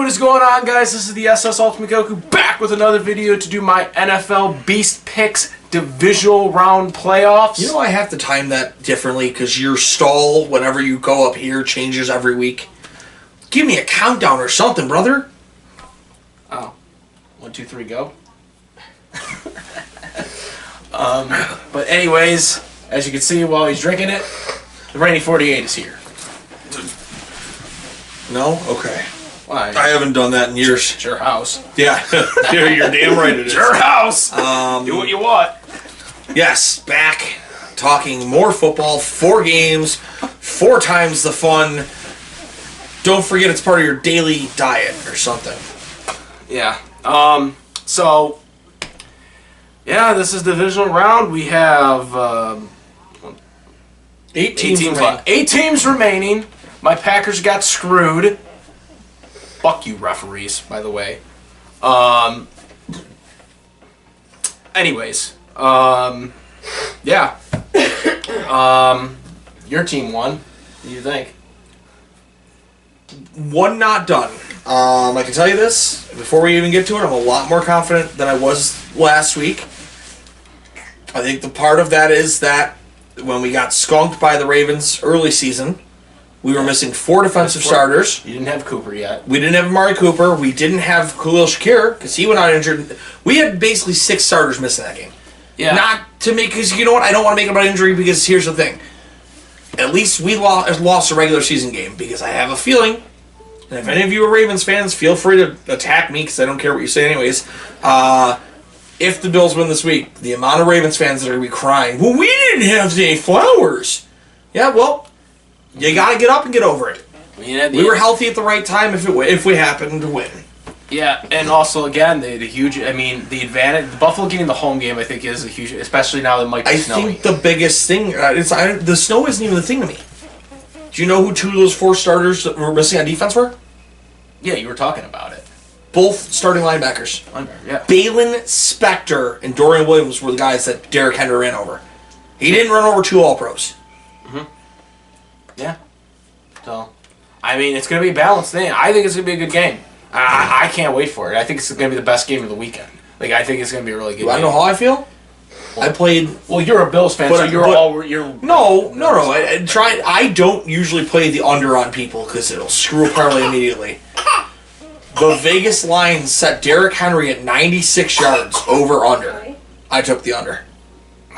what is going on, guys? This is the SS Ultimate Goku back with another video to do my NFL Beast Picks Divisional Round Playoffs. You know I have to time that differently because your stall, whenever you go up here, changes every week. Give me a countdown or something, brother. Oh. 1, 2, 3, go. But anyways, as you can see while he's drinking it, the Rainy 48 is here. No? Okay. Why? I haven't done that in years. It's your house. Yeah, you're damn right it is. It's your house! Do what you want. Yes, back talking more football, 4 games, 4 times the fun. Don't forget it's part of your daily diet or something. Yeah. So, yeah, this is divisional round. We have 8 teams remaining. 8 teams remaining. My Packers got screwed. Fuck you, referees, by the way. Anyways, yeah. Your team won. What do you think? One not done. I can tell you this, before we even get to it, I'm a lot more confident than I was last week. I think the part of that is that when we got skunked by the Ravens early season, we were missing 4 defensive starters. You didn't have Cooper yet. We didn't have Amari Cooper. We didn't have Khalil Shakir because he went out injured. We had basically 6 starters missing that game. Yeah. Not to make, because you know what? I don't want to make it about injury because here's the thing. At least we lost a regular season game because I have a feeling, and if any of you are Ravens fans, feel free to attack me because I don't care what you say anyways. If the Bills win this week, the amount of Ravens fans that are going to be crying, well, we didn't have Zay Flowers. Yeah, well, you got to get up and get over it. We were healthy at the right time if we happened to win. Yeah, and also, again, the huge, I mean, the advantage, Buffalo getting the home game, I think, is a huge, especially now that it might be snowy. I think the biggest thing, the snow isn't even the thing to me. Do you know who 2 of those 4 starters that were missing on defense were? Yeah, you were talking about it. Both starting linebackers. Yeah. Balin Spector and Dorian Williams were the guys that Derrick Henry ran over. He didn't run over 2 All-Pros. Mm-hmm. Yeah. So, I mean, it's going to be a balanced thing. I think it's going to be a good game. I can't wait for it. I think it's going to be the best game of the weekend. Like, I think it's going to be a really good game. I know how I feel? I played... Well, you're a Bills fan, so you're... No. I don't usually play the under on people because it'll screw a parlay immediately. The Vegas line set Derrick Henry at 96 yards over-under. I took the under.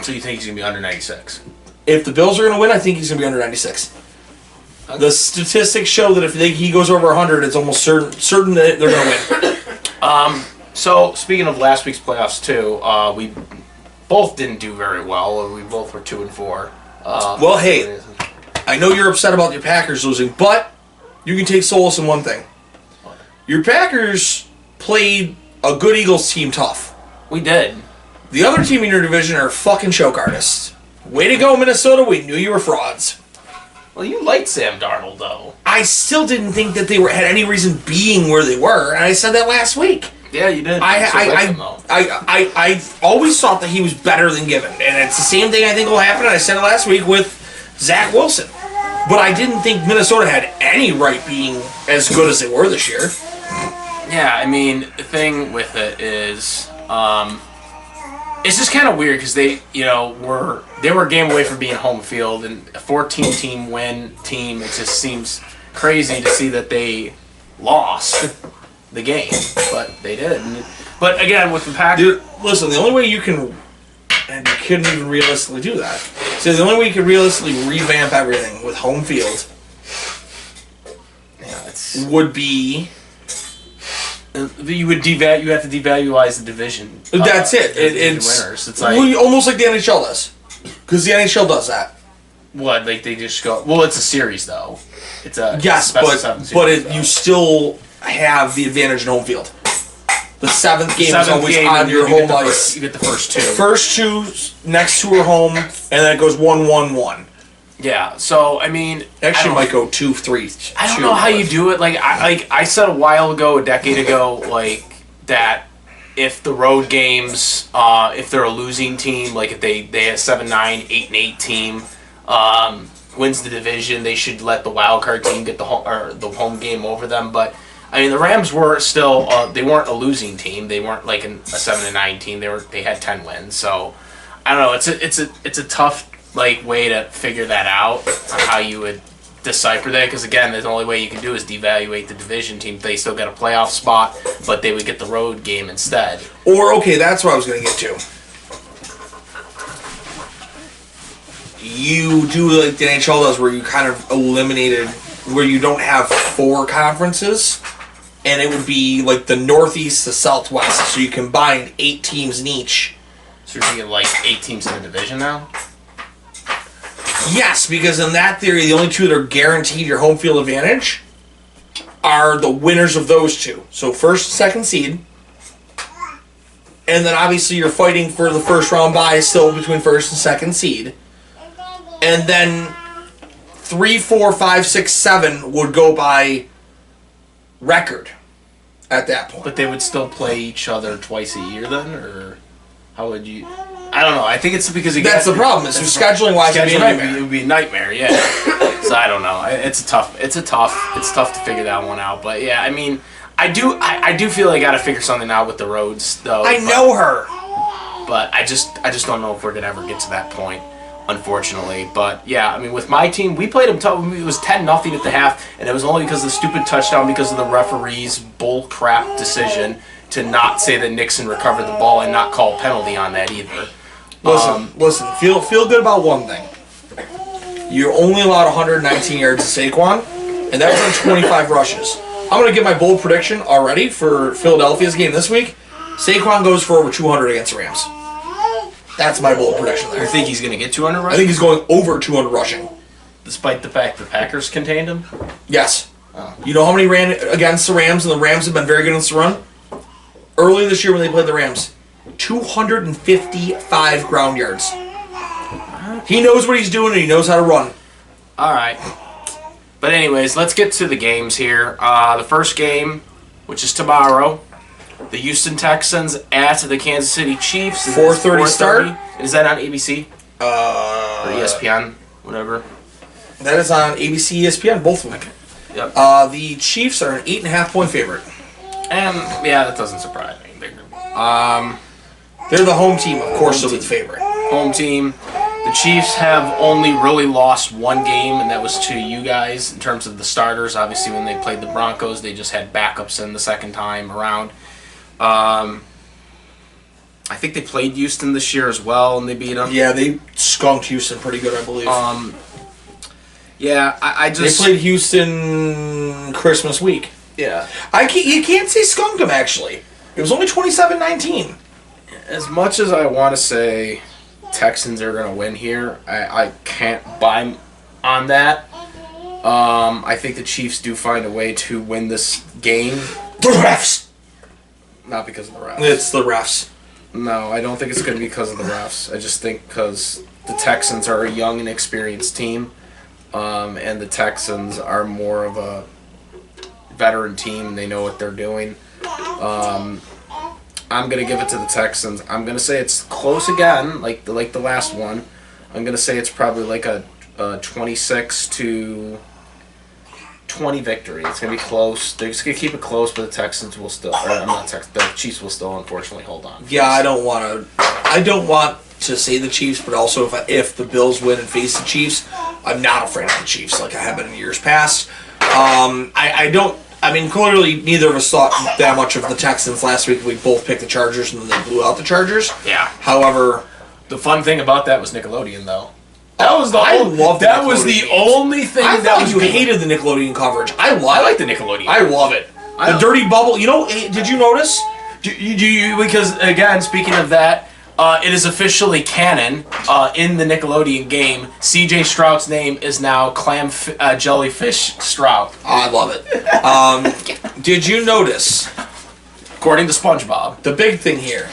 So you think he's going to be under 96? If the Bills are going to win, I think he's going to be under 96. Okay. The statistics show that if he goes over 100, it's almost certain that they're going to win. So, speaking of last week's playoffs, too, we both didn't do very well. We both were 2 and 4. Well, hey, I know you're upset about your Packers losing, but you can take solace in one thing. Your Packers played a good Eagles team tough. We did. The other team in your division are fucking choke artists. Way to go, Minnesota. We knew you were frauds. Well, you liked Sam Darnold, though. I still didn't think that they had any reason being where they were, and I said that last week. Yeah, you did. I always thought that he was better than Given, and it's the same thing I think will happen, and I said it last week with Zach Wilson. But I didn't think Minnesota had any right being as good as they were this year. Yeah, I mean, the thing with it is, it's just kind of weird because they were a game away from being home field, and a 14-team win team. It just seems crazy to see that they lost the game, but they did. But again, with the Packers, dude, listen, the only way you can, and you couldn't even realistically do that. So the only way you could realistically revamp everything with home field, would be. You have to devaluize the division. That's it. It's winners. It's like almost like the NHL does, because the NHL does that. What? Like they just go? Well, it's a series though. It's a yes, you still have the advantage in home field. The 7th game is always on your home ice. You get the first 2. First 2, next 2 are home, and then it goes 1-1-1. Yeah, so I mean, actually, might go 2-3. I don't know how you do it. Like I said a decade ago, like that if the road games, if they're a losing team, like if they have 7-9, 8-8 team, wins the division, they should let the wild card team get the home game over them. But I mean, the Rams were still they weren't a losing team. They weren't like a 7-9 team. They had 10 wins. So I don't know. It's a tough like way to figure that out on how you would decipher that, because again, the only way you can do is devaluate the division team. They still got a playoff spot, but they would get the road game instead. Or okay, that's what I was going to get to. You do like the NHL does, where you kind of eliminated, where you don't have 4 conferences, and it would be like the Northeast to Southwest. So you combined 8 teams in each. So you're thinking like 8 teams in a division now? Yes, because in that theory, the only 2 that are guaranteed your home field advantage are the winners of those 2. So first, second seed. And then obviously you're fighting for the first round bye still between first and second seed. And then 3, 4, 5, 6, 7 would go by record at that point. But they would still play each other twice a year then, or how would you? I don't know. I think it's because that's the problem. Is scheduling wise, it would be a nightmare. Yeah. So I don't know. It's tough to figure that one out. But yeah, I mean, I do feel I got to figure something out with the roads though. I know her, but I just don't know if we're gonna ever get to that point, unfortunately. But yeah, I mean, with my team, we played them tough. It was 10-0 at the half, and it was only because of the stupid touchdown, because of the referee's bull crap decision to not say that Nixon recovered the ball and not call a penalty on that either. Listen. Feel good about one thing. You only allowed 119 yards to Saquon, and that was on 25 rushes. I'm going to give my bold prediction already for Philadelphia's game this week. Saquon goes for over 200 against the Rams. That's my bold prediction there. You think he's going to get 200 rushing? I think he's going over 200 rushing. Despite the fact the Packers contained him? Yes. You know how many ran against the Rams, and the Rams have been very good against the run? Early this year when they played the Rams, 255 ground yards. He knows what he's doing, and he knows how to run. All right. But anyways, let's get to the games here. The first game, which is tomorrow, the Houston Texans at the Kansas City Chiefs. 4:30 start. Is that on ABC? Or ESPN, whatever. That is on ABC, ESPN, both of them. Okay. Yep. The Chiefs are an 8.5-point favorite. And yeah, that doesn't surprise me. They're the home team, of course, so the favorite. Home team. The Chiefs have only really lost one game, and that was to you guys in terms of the starters. Obviously, when they played the Broncos, they just had backups in the second time around. I think they played Houston this year as well, and they beat them. Yeah, they skunked Houston pretty good, I believe. Yeah, I just... They played Houston Christmas week. Yeah. You can't say skunked them, actually. It was only 27-19. As much as I want to say Texans are going to win here, I can't buy on that. I think the Chiefs do find a way to win this game. The refs! Not because of the refs. It's the refs. No, I don't think it's going to be because of the refs. I just think because the Texans are a young and experienced team, and the Texans are more of a veteran team. They know what they're doing. I'm going to give it to the Texans. I'm going to say it's close again, like the last one. I'm going to say it's probably like a 26-20 victory. It's going to be close. They're just going to keep it close, but the Texans will still, the Chiefs will still unfortunately hold on. Yeah, I don't want to say the Chiefs, but also if the Bills win and face the Chiefs, I'm not afraid of the Chiefs like I have been in years past. I mean, clearly neither of us thought that much of the Texans last week. We both picked the Chargers, and then they blew out the Chargers. Yeah. However, the fun thing about that was Nickelodeon, though. That was the only thing I that thought you hated the Nickelodeon coverage. I like the Nickelodeon. I love it. The dirty bubble. You know, did you notice? Do you because again, speaking of that, it is officially canon in the Nickelodeon game. C.J. Stroud's name is now Jellyfish Stroud. I love it. Did you notice? According to SpongeBob, the big thing here.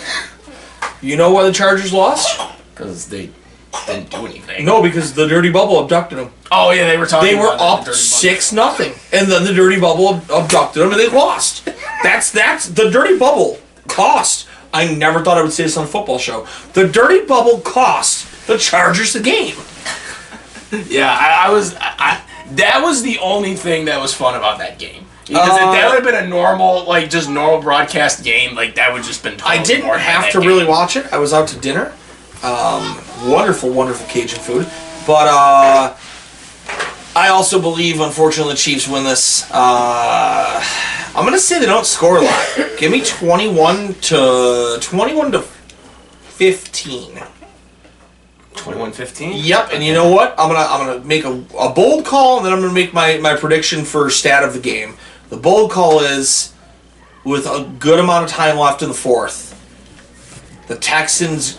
You know why the Chargers lost? Because they didn't do anything. No, because the dirty bubble abducted them. Oh yeah, they were talking. They were up 6-0, and then the dirty bubble abducted them, and they lost. That's the dirty bubble cost. I never thought I would say this on a football show. The dirty bubble cost the Chargers the game. Yeah, that was the only thing that was fun about that game. Because if that would have been a normal, like, just normal broadcast game, like, that would just been totally I didn't more have than to that really game. watch it. I was out to dinner. Wonderful, wonderful Cajun food. But I also believe, unfortunately, the Chiefs win this. I'm going to say they don't score a lot. Give me 21 to 15. 21-15? Yep, and you know what? I'm gonna make a bold call, and then I'm gonna make my prediction for stat of the game. The bold call is, with a good amount of time left in the fourth, the Texans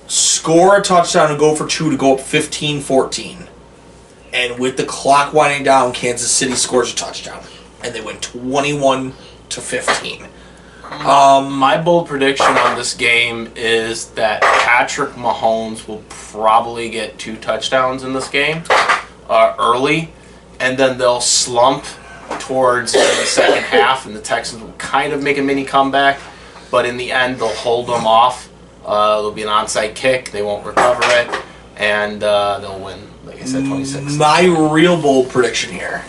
score a touchdown and go for 2 to go up 15-14. And with the clock winding down, Kansas City scores a touchdown, and they win 21-15. My bold prediction on this game is that Patrick Mahomes will probably get 2 touchdowns in this game early, and then they'll slump towards the second half, and the Texans will kind of make a mini comeback, but in the end, they'll hold them off. There'll be an onside kick. They won't recover it, and they'll win, like I said, 26. My real bold prediction here.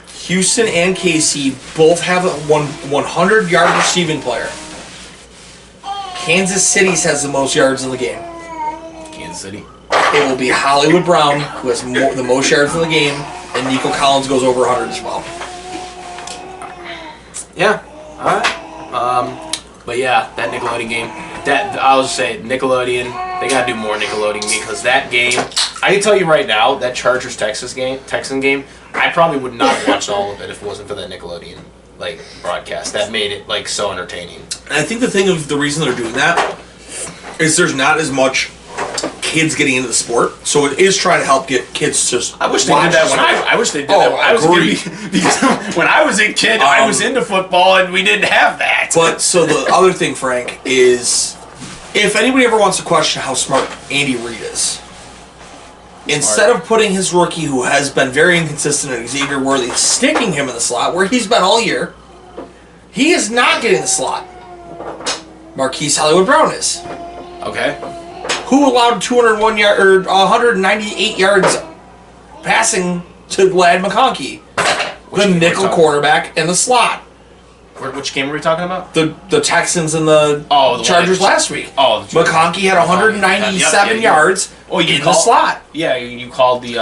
Houston and KC both have a 100-yard receiving player. Kansas City's has the most yards in the game. Kansas City. It will be Hollywood Brown, who has the most yards in the game, and Nico Collins goes over 100 as well. Yeah. All right. But yeah, that Nickelodeon game. That I was saying, Nickelodeon. They gotta do more Nickelodeon because that game. I can tell you right now, that Chargers Texan game. I probably would not have watched all of it if it wasn't for that Nickelodeon broadcast. That made it so entertaining. And I think the reason they're doing that is there's not as much kids getting into the sport, so it is trying to help get kids to. I wish they did that when I wish they did that when I was a kid. Because when I was a kid, I was into football and we didn't have that. But so the other thing, Frank, is if anybody ever wants to question how smart Andy Reid is, instead of putting his rookie, who has been very inconsistent at Xavier Worthy, sticking him in the slot where he's been all year, he is not getting the slot. Marquise Hollywood Brown is. Okay. Who allowed 201 or 198 yards passing to Glad McConkey, the nickel quarterback in the slot. Which game were we talking about? The Texans and the Chargers last week. Oh, the Chargers. McConkey had 197 yards in the slot. Yeah, you called the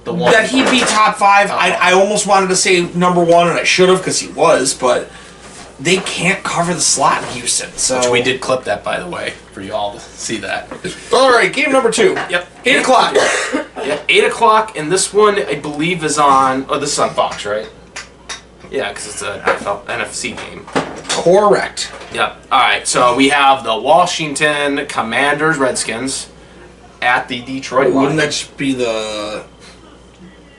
one that he'd be top 5. I almost wanted to say number 1, and I should have because he was, but they can't cover the slot in Houston. So which we did clip that, by the way, for you all to see that. All right, game number 2. Yep, 8 o'clock. Yep, 8 o'clock, and this one I believe is on. Oh, this is on Fox, right? Yeah, because it's an NFC game. Correct. Yep. All right, so we have the Washington Commanders, Redskins, at the Detroit Lions. Wouldn't that just be the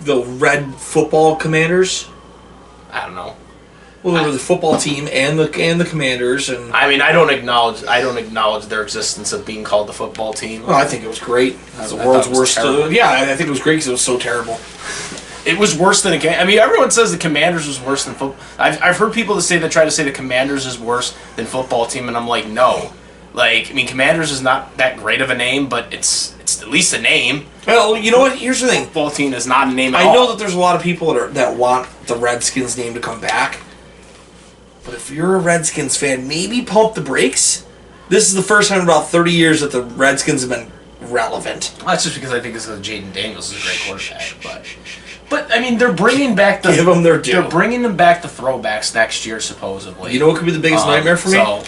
Red Football Commanders? I don't know. Well, they were the football team and the Commanders, and I mean, I don't acknowledge their existence of being called the football team. well, I think it was great. The world's worst. Yeah, I think it was great because it was so terrible. It was worse than a game. I mean, everyone says the Commanders was worse than football. I've heard people that try to say the Commanders is worse than football team, and I'm like, no. Like, I mean, Commanders is not that great of a name, but it's at least a name. Well, you know what? Here's the thing. Football team is not a name at all. I know that there's a lot of people that want the Redskins name to come back, but if you're a Redskins fan, maybe pump the brakes. This is the first time in about 30 years that the Redskins have been relevant. Well, that's just because I think Jaden Daniels is a great quarterback, But I mean, they're bringing back give them their due. They're bringing them back the throwbacks next year, supposedly. You know what could be the biggest nightmare for me? So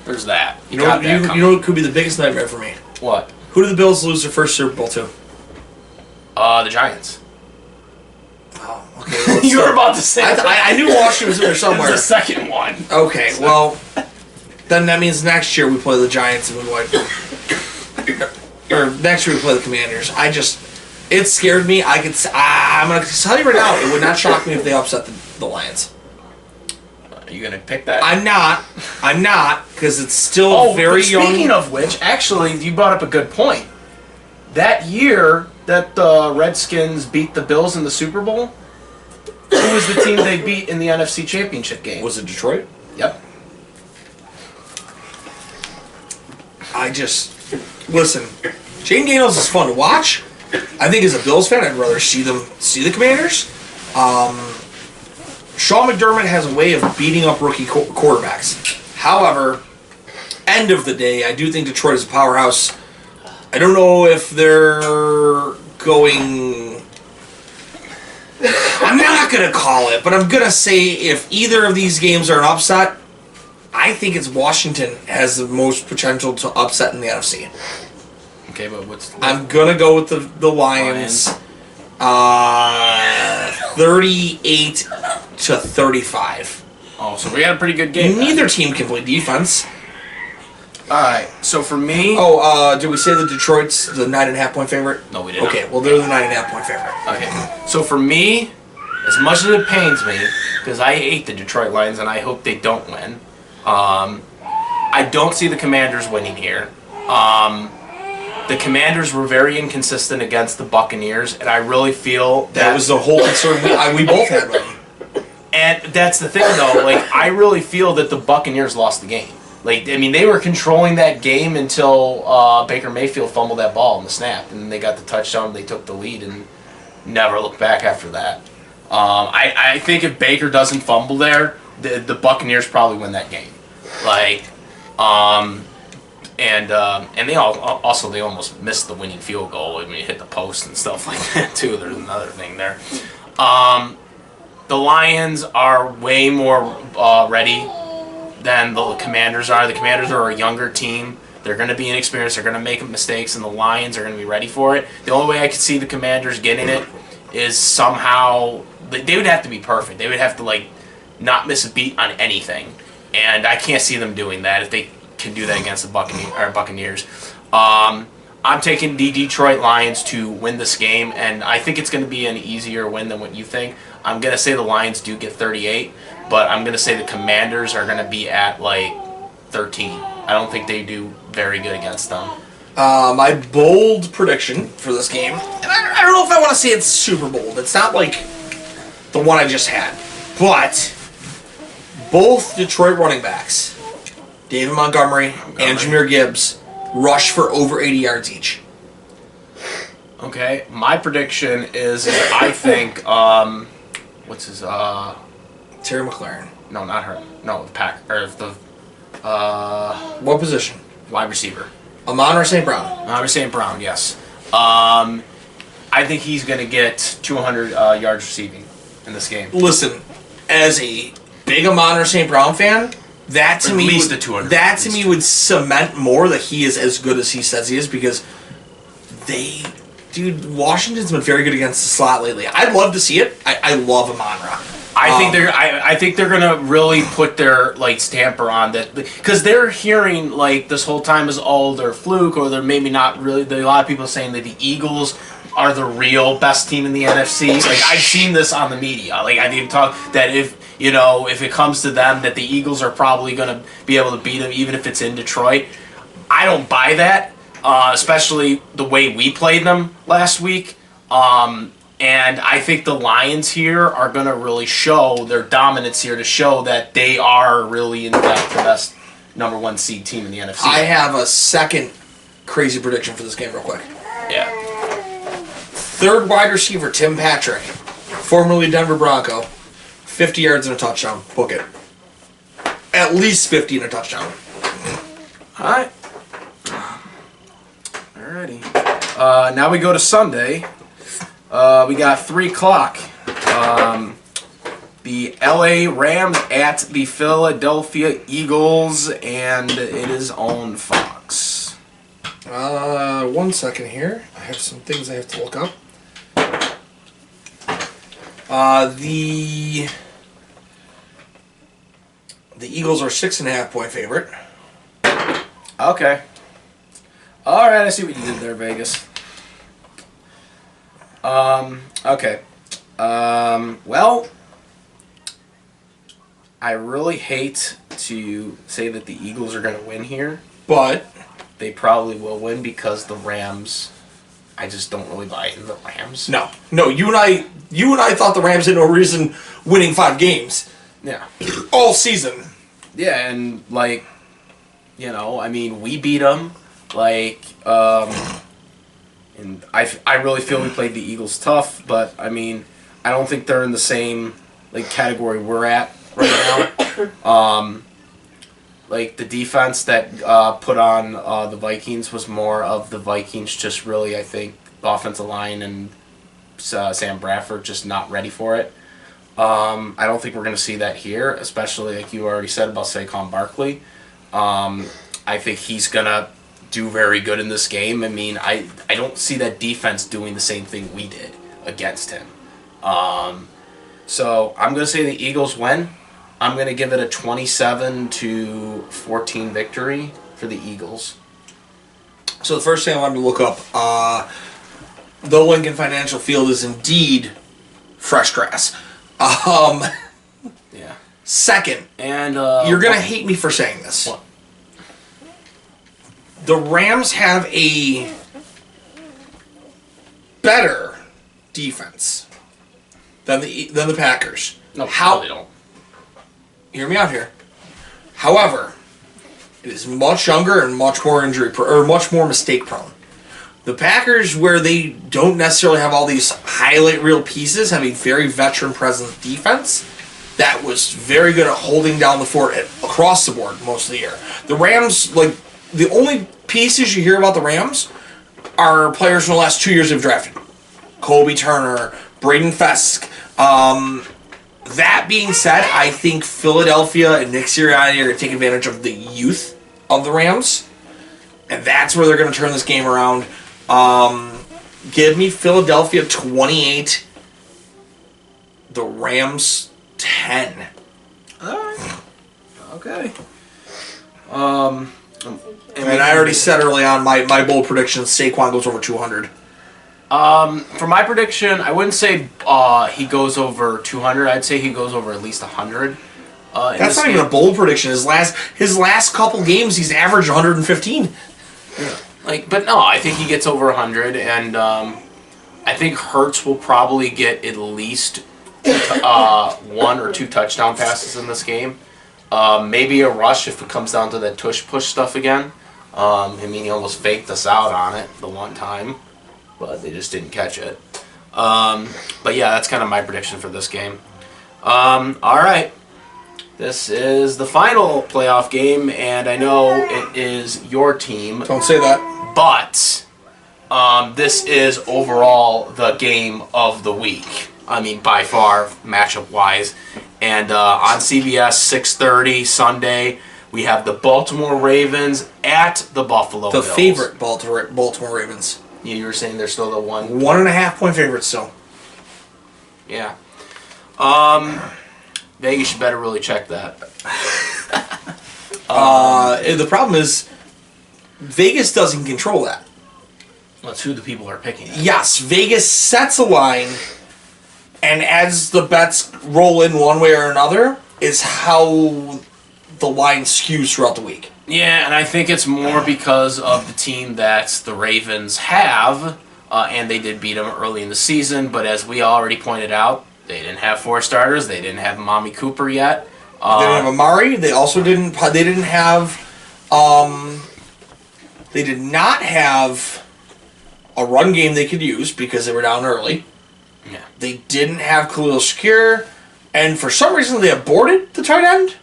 there's that. You know what could be the biggest nightmare for me? What? Who did the Bills lose their first Super Bowl to? The Giants. Oh, okay. Well, You were about to say. I knew Washington was in there somewhere. The second one. Okay, well, then that means next year we play the Giants and we win. Or next year we play the Commanders. It scared me. I'm going to tell you right now, it would not shock me if they upset the Lions. Are you going to pick that? I'm not, because it's still very young. Speaking of which, actually, you brought up a good point. That year that the Redskins beat the Bills in the Super Bowl, who was the team they beat in the NFC Championship game? Was it Detroit? Yep. Listen, Jaden Daniels is fun to watch. I think as a Bills fan, I'd rather see the Commanders. Sean McDermott has a way of beating up rookie quarterbacks. However, end of the day, I do think Detroit is a powerhouse. I don't know if they're going... I'm not going to call it, but I'm going to say if either of these games are an upset, I think it's Washington has the most potential to upset in the NFC. Okay, but I'm going to go with the Lions. 38-35. Oh, so we had a pretty good game. Neither team can play defense. Alright, so for me... did we say that Detroit's the 9.5 point favorite? No, we didn't. Okay, well, they're the 9.5 point favorite. Okay, so for me, as much as it pains me, because I hate the Detroit Lions and I hope they don't win, I don't see the Commanders winning here. The Commanders were very inconsistent against the Buccaneers, and I really feel that was the whole concern we both had with them. And that's the thing, though. Like, I really feel that the Buccaneers lost the game. Like, I mean, they were controlling that game until Baker Mayfield fumbled that ball in the snap, and they got the touchdown. They took the lead and never looked back after that. I think if Baker doesn't fumble there, the Buccaneers probably win that game. Like, and they also they almost missed the winning field goal when it hit the post and stuff like that too. There's another thing there. The Lions are way more ready than the Commanders are. The Commanders are a younger team. They're going to be inexperienced. They're going to make mistakes, and the Lions are going to be ready for it. The only way I could see the Commanders getting it is somehow they would have to be perfect. They would have to not miss a beat on anything, and I can't see them doing that if they can do that against the Buccaneers. I'm taking the Detroit Lions to win this game, and I think it's going to be an easier win than what you think. I'm going to say the Lions do get 38, but I'm going to say the Commanders are going to be at 13. I don't think they do very good against them. My bold prediction for this game, and I don't know if I want to say it's super bold. It's not like the one I just had, but both Detroit running backs, David Montgomery and Jahmyr Gibbs, rush for over 80 yards each. Okay, my prediction is I think what's his Terry McLaurin. No, not her. No, the What position? wide receiver. Amon-Ra St. Brown. Amon-Ra St. Brown, yes. I think he's going to get 200 yards receiving in this game. Listen, as a big Amon-Ra St. Brown fan, that to me least the 200. That to me would cement more that he is as good as he says he is, because Washington's been very good against the slot lately. I'd love to see it. I love Amon-Ra. I think they're gonna really put their stamper on that, because they're hearing this whole time is all their fluke, or they're maybe not really. There are a lot of people saying that the Eagles are the real best team in the NFC. I've seen this on the media. I didn't talk that if it comes to them, that the Eagles are probably gonna be able to beat them even if it's in Detroit. I don't buy that, especially the way we played them last week. And I think the Lions here are going to really show their dominance here, to show that they are really, in fact, the best number one seed team in the NFC. I have a second crazy prediction for this game real quick. Yeah. Third wide receiver, Tim Patrick, formerly Denver Bronco, 50 yards and a touchdown. Book it. At least 50 and a touchdown. All right. Alrighty. Now we go to Sunday. We got 3 o'clock. The LA Rams at the Philadelphia Eagles, and it is on Fox. 1 second here. I have some things I have to look up. The Eagles are 6.5 point favorite. Okay. All right, I see what you did there, Vegas. Okay. Well, I really hate to say that the Eagles are going to win here, but they probably will win, because the Rams, I just don't really buy into the Rams. No, you and I thought the Rams had no reason winning 5 games. Yeah. All season. Yeah, and we beat them. And I really feel we played the Eagles tough, but I don't think they're in the same like category we're at right now. Like the defense that put on the Vikings was more of the Vikings just really, I think, the offensive line and Sam Bradford just not ready for it. I don't think we're going to see that here, especially like you already said about Saquon Barkley. I think he's going to do very good in this game. I mean, I don't see that defense doing the same thing we did against him. So I'm going to say the Eagles win. I'm going to give it a 27-14 victory for the Eagles. So the first thing I wanted to look up, the Lincoln Financial Field is indeed fresh grass. Yeah. Second, and you're going to hate me for saying this. What? The Rams have a better defense than the Packers. No, they don't. Hear me out here. However, it is much younger and much more much more mistake prone. The Packers, where they don't necessarily have all these highlight reel pieces, have a very veteran presence defense that was very good at holding down the fort across the board most of the year. The Rams, like, the only pieces you hear about the Rams are players from the last 2 years they've drafted. Colby Turner, Braden Fesk. That being said, I think Philadelphia and Nick Sirianni are going to take advantage of the youth of the Rams. And that's where they're going to turn this game around. Give me Philadelphia 28, the Rams 10. All right. Okay. And I already said early on my bold prediction: Saquon goes over 200. For my prediction, I wouldn't say he goes over 200. I'd say he goes over at least 100. That's not even a bold prediction. His last couple games, he's averaged 115. Yeah. But no, I think he gets over 100, and I think Hurts will probably get at least 1 or 2 touchdown passes in this game. Maybe a rush if it comes down to that tush-push stuff again. I mean, he almost faked us out on it the one time, but they just didn't catch it. But yeah, that's kind of my prediction for this game. All right. This is the final playoff game, and I know it is your team. Don't say that. But this is overall the game of the week. I mean, by far, matchup-wise. And on CBS, 6:30 Sunday, we have the Baltimore Ravens at the Buffalo Bills. The favorite Baltimore Ravens. You were saying they're still the 1.5 point favorite still. Yeah. Vegas, you better really check that. The problem is, Vegas doesn't control that. That's who the people are picking. Yes, Vegas sets a line, and as the bets roll in one way or another, is how the line skews throughout the week. Yeah, and I think it's more because of the team that the Ravens have, and they did beat them early in the season, but as we already pointed out, they didn't have 4 starters. They didn't have Amari Cooper yet. They didn't have Amari. They also didn't. They didn't have. They did not have a run game they could use because they were down early. Yeah. They didn't have Khalil Shakir, and for some reason they aborted the tight end,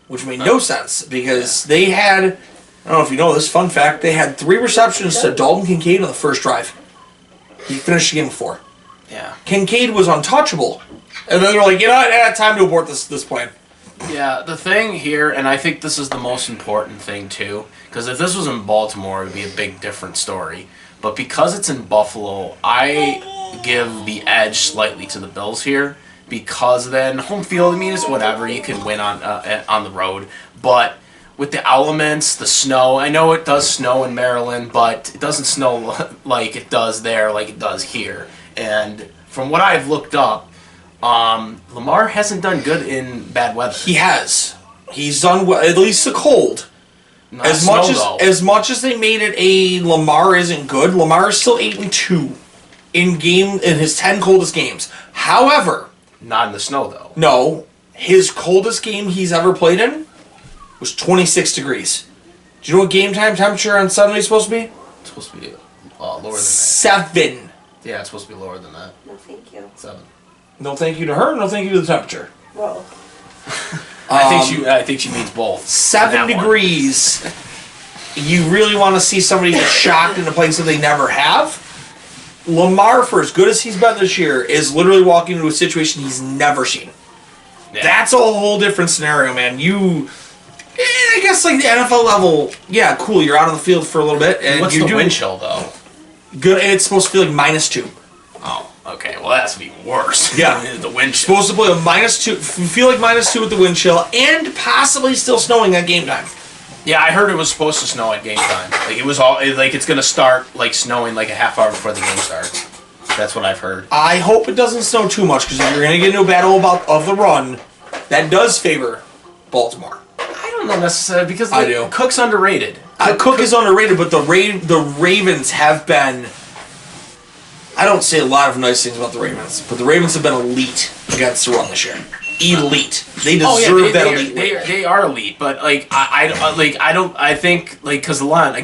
which made no sense because they had. I don't know if you know this. Fun fact: they had 3 receptions to Dalton Kincaid on the first drive. He finished the game with 4. Yeah. Kincaid was untouchable. And then they're like, you know what, time to abort this plan. Yeah, the thing here, and I think this is the most important thing too, because if this was in Baltimore, it would be a big different story. But because it's in Buffalo, I give the edge slightly to the Bills here, because then home field, I mean, it's whatever. You can win on the road. But with the elements, the snow, I know it does snow in Maryland, but it doesn't snow like it does there, like it does here. And from what I've looked up, Lamar hasn't done good in bad weather. He has. He's done well, at least the cold. Not as much as they made it a Lamar isn't good, Lamar is still 8-2 in his 10 coldest games. However, not in the snow though. No, his coldest game he's ever played in was 26 degrees. Do you know what game time temperature on Sunday is supposed to be? It's supposed to be lower than that. 7. Yeah, it's supposed to be lower than that. No, thank you. 7. No thank you to her, no thank you to the temperature. Well, I think she means both. 7 degrees. You really want to see somebody get shocked in a place that they never have? Lamar, for as good as he's been this year, is literally walking into a situation he's never seen. Yeah. That's a whole different scenario, man. I guess like the NFL level, yeah, cool. You're out on the field for a little bit, and What's you the do wind chill though? good. And it's supposed to feel like -2. Oh, okay. Well, that's be worse. Yeah. The wind chill. Supposed to play a -2, feel like -2 with the wind chill, and possibly still snowing at game time. Yeah, I heard it was supposed to snow at game time. Like it was all like it's gonna start like snowing like a half hour before the game starts. That's what I've heard. I hope it doesn't snow too much, because if you're going to get into a battle of the run, that does favor Baltimore. I don't know necessarily because I do. Cook's underrated. Cook is underrated, but the Ravens have been. I don't say a lot of nice things about the Ravens, but the Ravens have been elite against the run this year. Elite. They deserve that elite. They are elite, but I think because a lot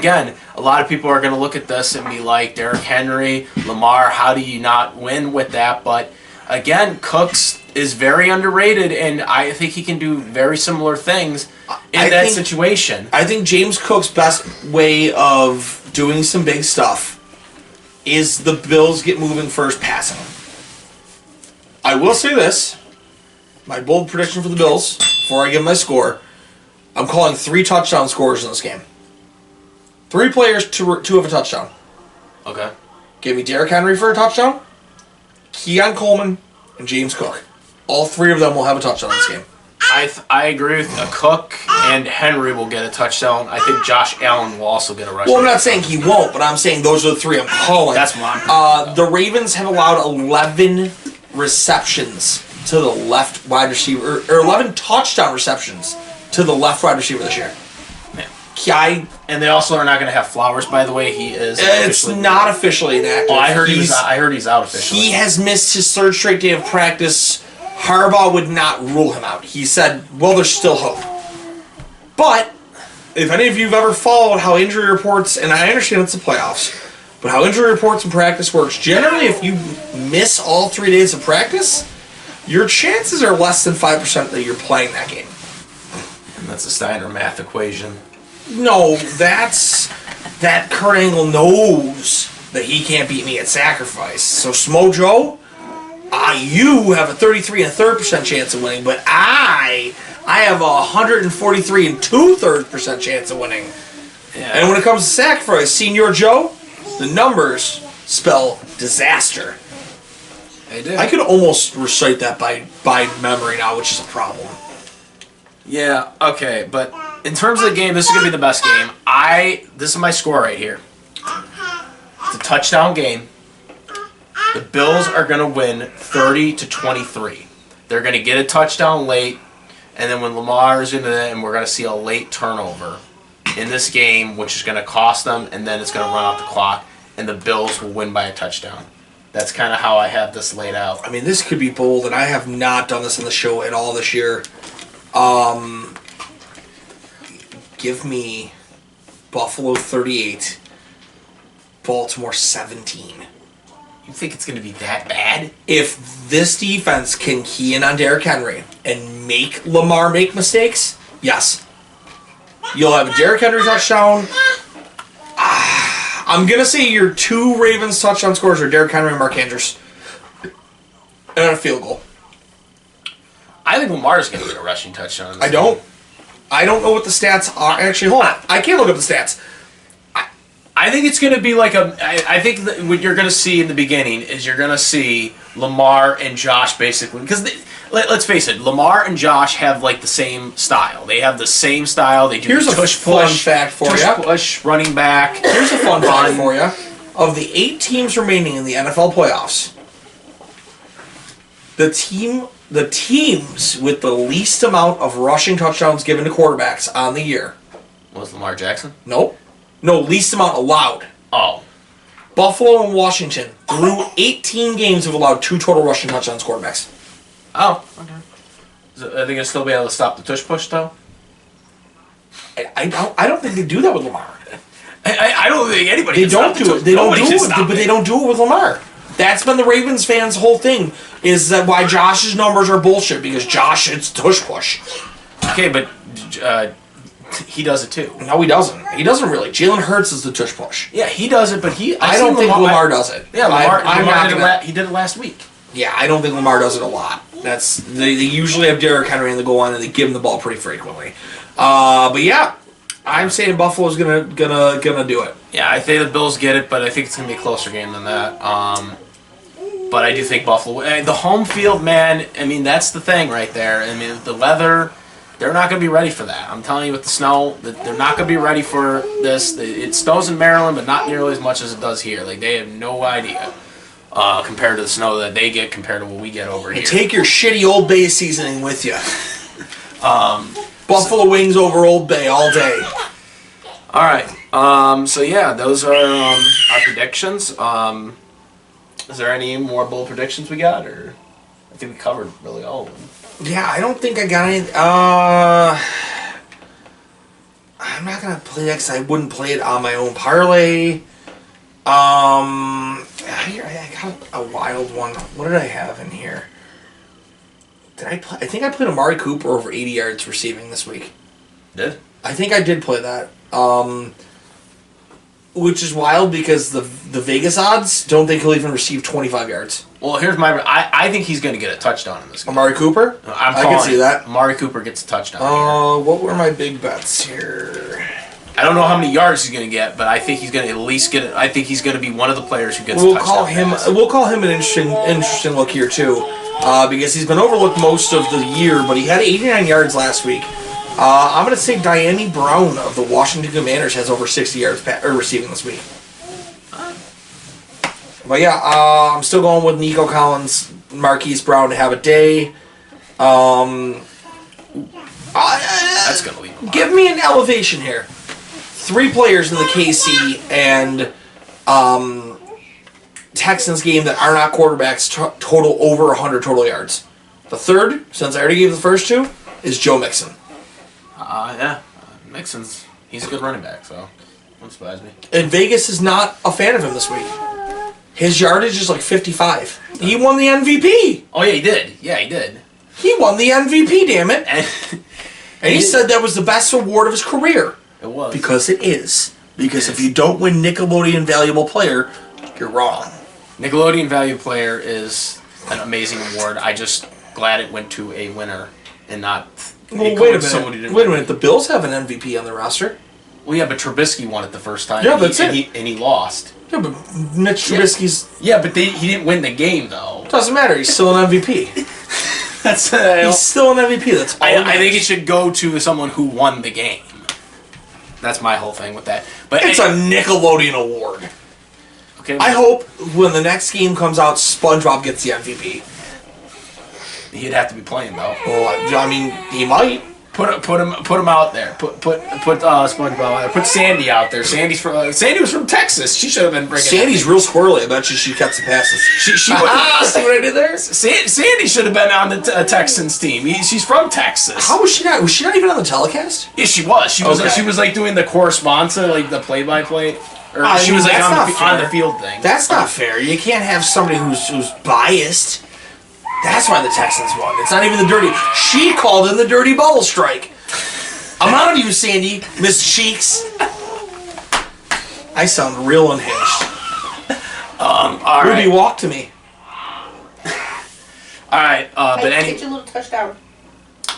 of people are going to look at this and be like Derrick Henry, Lamar. How do you not win with that? But again, Cooks is very underrated, and I think he can do very similar things in that situation. I think James Cook's best way of doing some big stuff is the Bills get moving first, passing him. I will say this. My bold prediction for the Bills, before I give my score, I'm calling 3 touchdown scores in this game. 3 players, 2 have a touchdown. Okay. Give me Derrick Henry for a touchdown, Keon Coleman, and James Cook. All 3 of them will have a touchdown in this game. I agree with Cook and Henry will get a touchdown. I think Josh Allen will also get a rushing. Well, I'm not saying he won't, but I'm saying those are the 3 I'm calling. That's what I'm The Ravens have allowed 11 receptions to the left wide receiver, or 11 touchdown receptions to the left wide receiver this year. Yeah. And they also are not going to have Flowers, by the way. He is. It's not officially inactive. Oh, I heard he's out officially. He has missed his 3rd straight day of practice. Harbaugh would not rule him out. He said, well, there's still hope. But if any of you have ever followed how injury reports, and I understand it's the playoffs, but how injury reports and practice works, generally if you miss all 3 days of practice, your chances are less than 5% that you're playing that game. And that's a Steiner math equation. No, that Kurt Angle knows that he can't beat me at sacrifice. So Smojo, you have a 33 1/3% chance of winning, but I have a 143 2/3% chance of winning. Yeah. And when it comes to sacrifice, Senior Joe, the numbers spell disaster. They do. I could almost recite that by memory now, which is a problem. Yeah, okay, but in terms of the game, this is going to be the best game. This is my score right here. It's a touchdown game. The Bills are going to win 30-23. They're going to get a touchdown late, and then when Lamar is into it, and we're going to see a late turnover in this game, which is going to cost them, and then it's going to run out the clock, and the Bills will win by a touchdown. That's kind of how I have this laid out. I mean, this could be bold, and I have not done this in the show at all this year. Give me Buffalo 38, Baltimore 17. You think it's going to be that bad? If this defense can key in on Derrick Henry and make Lamar make mistakes, yes. You'll have a Derrick Henry touchdown. I'm going to say your 2 Ravens touchdown scores are Derrick Henry and Mark Andrews. And a field goal. I think Lamar's going to get a rushing touchdown. I don't know what the stats are. Actually, hold on. I can't look up the stats. I think it's going to be like I think that what you're going to see in the beginning is you're going to see Lamar and Josh basically. Because let's face it, Lamar and Josh have like the same style. They have the same style. They do Here's a tush fun push, fact for tush you. push, running back. Here's a fun fact for you. Of the 8 teams remaining in the NFL playoffs, the teams with the least amount of rushing touchdowns given to quarterbacks on the year. Was Lamar Jackson? Nope. No, least amount allowed. Oh. Buffalo and Washington, through 18 games, have allowed 2 total rushing touchdowns quarterbacks. Oh, okay. Are they going to still be able to stop the tush push, though? I don't think they do that with Lamar. I don't think anybody They don't do it. They don't do it, but they don't do it with Lamar. That's been the Ravens fans' whole thing, is that why Josh's numbers are bullshit, because Josh, it's tush push. Okay, but he does it too. No, he doesn't. He doesn't really. Jalen Hurts is the tush push. Yeah, he does it, but I don't think Lamar does it. Yeah, Lamar he did it last week. Yeah, I don't think Lamar does it a lot. They usually have Derrick Henry in the goal line, and they give him the ball pretty frequently. But yeah, I'm saying Buffalo's gonna do it. Yeah, I think the Bills get it, but I think it's gonna be a closer game than that. But I do think Buffalo. The home field, man. I mean, that's the thing right there. I mean, the weather. They're not going to be ready for that. I'm telling you, with the snow, they're not going to be ready for this. It snows in Maryland, but not nearly as much as it does here. Like, they have no idea compared to the snow that they get compared to what we get over here. Take your shitty Old Bay seasoning with you. Buffalo wings over Old Bay all day. All right. So, yeah, those are our predictions. Is there any more bold predictions we got? Or I think we covered really all of them. Yeah, I don't think I got any. I'm not gonna play that because I wouldn't play it on my own parlay. Here I got a wild one. What did I have in here? Did I play? I think I played Amari Cooper over 80 yards receiving this week. Did? I think I did play that. Which is wild because the Vegas odds don't think he'll even receive 25 yards. Well, here's my. I think he's going to get a touchdown in this game. Amari Cooper? I can see that. Amari Cooper gets a touchdown. What were my big bets here? I don't know how many yards he's going to get, but I think he's going to at least get it. I think he's going to be one of the players who gets a touchdown. We'll call him an interesting look here too, because he's been overlooked most of the year, but he had 89 yards last week. I'm going to say Diane Brown of the Washington Commanders has over 60 yards receiving this week. But yeah, I'm still going with Nico Collins, Marquise Brown to have a day. That's going to leave. Give me an elevation here. 3 players in the KC and Texans game that are not quarterbacks total over 100 total yards. The third, since I already gave the first 2, is Joe Mixon. Yeah. Mixon's, he's a good running back, so don't surprise me. And Vegas is not a fan of him this week. His yardage is like 55. He won the MVP. Oh, yeah, he did. Yeah, he did. He won the MVP, damn it. And he said that was the best award of his career. It was. Because it is. Because if you don't win Nickelodeon Valuable Player, you're wrong. Nickelodeon Valuable Player is an amazing award. I just glad it went to a winner and not... Well, wait a minute. The Bills have an MVP on their roster. Well, yeah, but Trubisky won it the first time. Yeah, that's it. And he lost. Yeah, but Mitch Trubisky's... Yeah, but he didn't win the game, though. Doesn't matter. He's still an MVP. He's still an MVP. That's all I think it should go to someone who won the game. That's my whole thing with that. But it's a Nickelodeon award. Okay. I hope when the next game comes out, SpongeBob gets the MVP. He'd have to be playing though. Well, I mean, he might. Put him out there. Put SpongeBob out there. Put Sandy out there. Sandy was from Texas. She should have been bringing. Sandy's real squirrely. I bet she cuts the passes. She see what I did there? Sandy should have been on the Texans team. She's from Texas. How was she not? Was she not even on the telecast? Yeah, she was. She was. Okay. She was like doing the correspondence, like the play-by-play. Or she was like on the field thing. That's not fair. You can't have somebody who's biased. That's why the Texans won. It's not even the dirty. She called in the dirty bubble strike. I'm on you, Sandy, Miss Cheeks. I sound real unhinged. All Ruby, right. walk to me. All right, but get your little touchdown.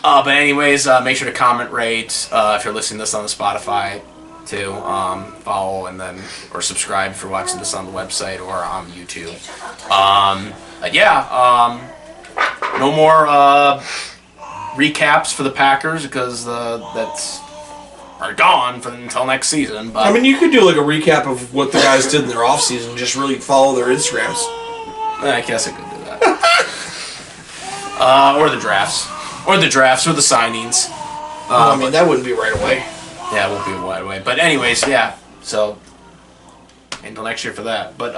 But anyways, make sure to comment, rate if you're listening to this on the Spotify too. Follow and then or subscribe if you're watching this on the website or on YouTube. No more recaps for the Packers because that's are gone until next season. But I mean, you could do like a recap of what the guys did in their offseason. Just really follow their Instagrams. I guess I could do that. Or the drafts, or the signings. I mean, that wouldn't be right away. Yeah, it won't be right away. But anyways, yeah. So until next year for that. But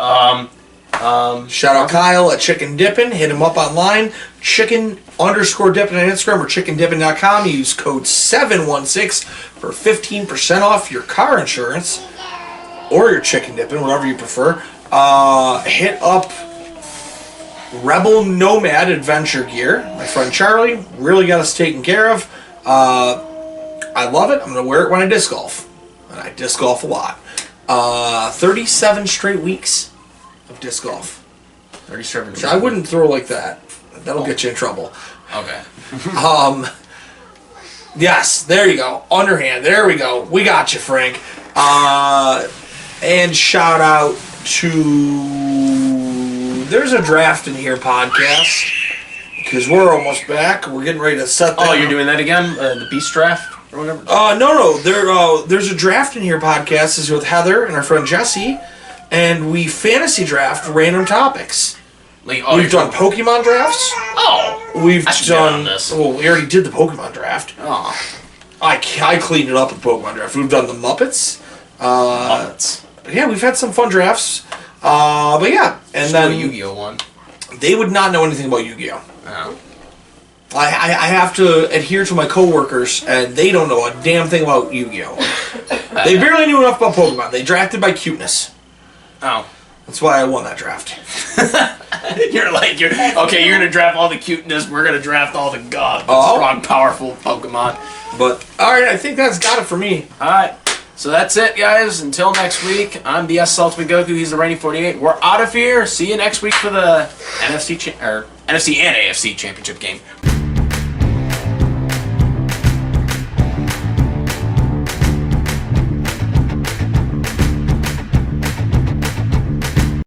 shout out Kyle at Chicken Dippin'. Hit him up online. Chicken_Dippin' on Instagram or chickendippin.com. Use code 716 for 15% off your car insurance or your chicken dipping, whatever you prefer. Hit up Rebel Nomad Adventure Gear. My friend Charlie really got us taken care of. I love it. I'm going to wear it when I disc golf. And I disc golf a lot. 37 straight weeks of disc golf. 37. I wouldn't throw like that. That'll get you in trouble. Okay. Yes, there you go. Underhand. There we go. We got you, Frank. And shout out to There's a Draft in Here podcast. Because we're almost back. We're getting ready to set that. Oh, you're doing that again? The Beast Draft? Or whatever? No. There's a Draft in Here podcast. This is with Heather and our friend Jesse. And we fantasy draft random topics. We've done Pokemon drafts. Oh. We've done this. Well, we already did the Pokemon draft. Oh. I cleaned it up with the Pokemon draft. We've done the Muppets. Muppets. Yeah, we've had some fun drafts. But yeah, and then the Yu-Gi-Oh one. They would not know anything about Yu-Gi-Oh. Oh. I have to adhere to my coworkers, and they don't know a damn thing about Yu-Gi-Oh. They barely knew enough about Pokemon. They drafted by cuteness. Oh. That's why I won that draft. You're okay. You're gonna draft all the cuteness. We're gonna draft all the strong, powerful Pokemon. But all right, I think that's got it for me. All right. So that's it, guys. Until next week, I'm the Ultimate Goku. He's the Rainy 48. We're out of here. See you next week for the NFC and AFC championship game.